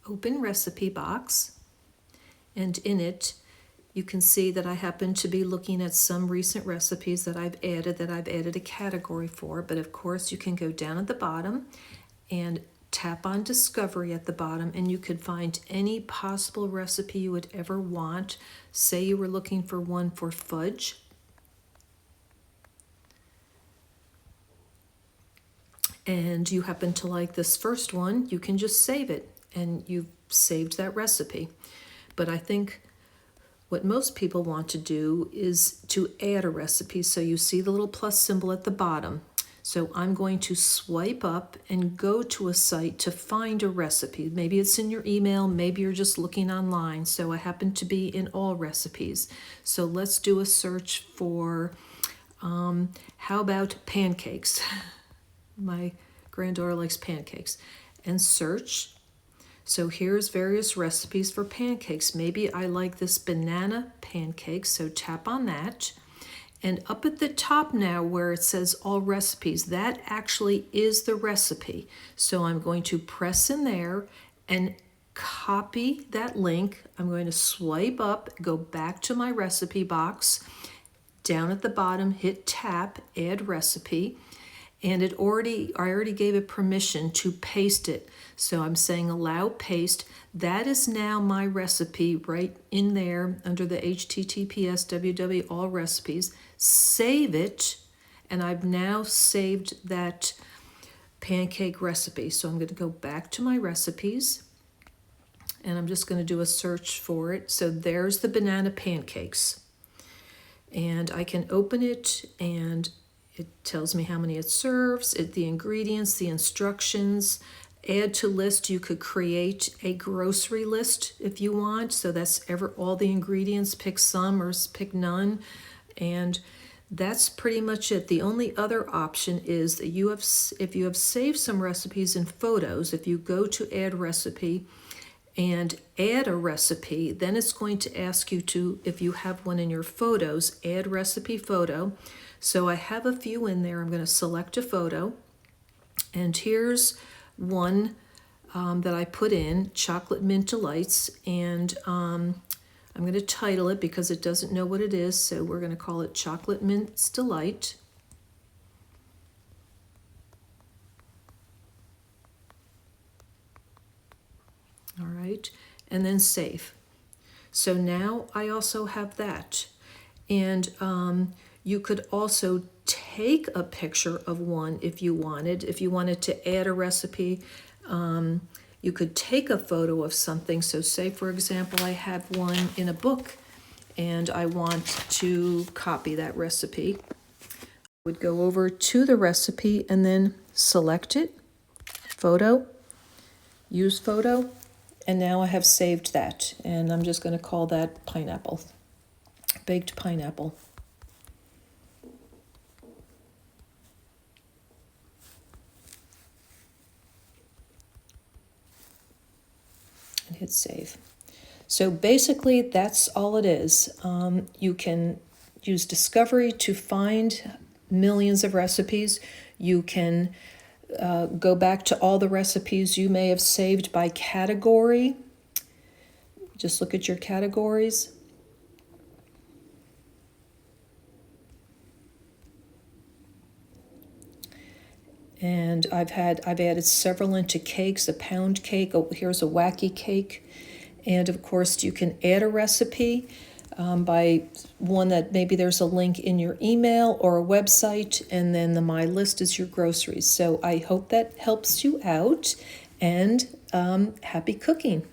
open RecipeBox, and in it you can see that I happen to be looking at some recent recipes that I've added a category for, but of course you can go down at the bottom and tap on Discovery at the bottom, and you could find any possible recipe you would ever want. Say you were looking for one for fudge, and you happen to like this first one, you can just save it, and you've saved that recipe. But I think what most people want to do is to add a recipe. So you see the little plus symbol at the bottom. So I'm going to swipe up and go to a site to find a recipe. Maybe it's in your email, maybe you're just looking online. So I happen to be in all recipes. So let's do a search for, how about pancakes? My granddaughter likes pancakes. And search. So here's various recipes for pancakes. Maybe I like this banana pancake, so tap on that. And up at the top now where it says all recipes, that actually is the recipe. So I'm going to press in there and copy that link. I'm going to swipe up, go back to my recipe box. Down at the bottom, hit tap, add recipe. And I already gave it permission to paste it. So I'm saying allow paste. That is now my recipe right in there under the HTTPS www all recipes. Save it, and I've now saved that pancake recipe. So I'm going to go back to my recipes, and I'm just going to do a search for it. So there's the banana pancakes. And I can open it, and it tells me how many it serves, the ingredients, the instructions. Add to list, you could create a grocery list if you want. So that's all the ingredients, pick some or pick none. And that's pretty much it. The only other option is that if you have saved some recipes in photos, if you go to add recipe and add a recipe, then it's going to ask you to, if you have one in your photos, add recipe photo. So I have a few in there. I'm going to select a photo, and here's one that I put in, Chocolate Mint Delights, and I'm going to title it because it doesn't know what it is, so we're going to call it Chocolate Mint's Delight. All right, and then save. So now I also have that. And you could also take a picture of one if you wanted. If you wanted to add a recipe, you could take a photo of something. So say, for example, I have one in a book and I want to copy that recipe. I would go over to the recipe and then select it, photo, use photo, and now I have saved that. And I'm just going to call that pineapple, baked pineapple. And hit save. So basically that's all it is. You can use Discovery to find millions of recipes. You can go back to all the recipes you may have saved by category. Just look at your categories. And I've added several into cakes, a pound cake. Oh, here's a wacky cake. And of course, you can add a recipe by one that maybe there's a link in your email or a website, and then the My List is your groceries. So I hope that helps you out, and happy cooking.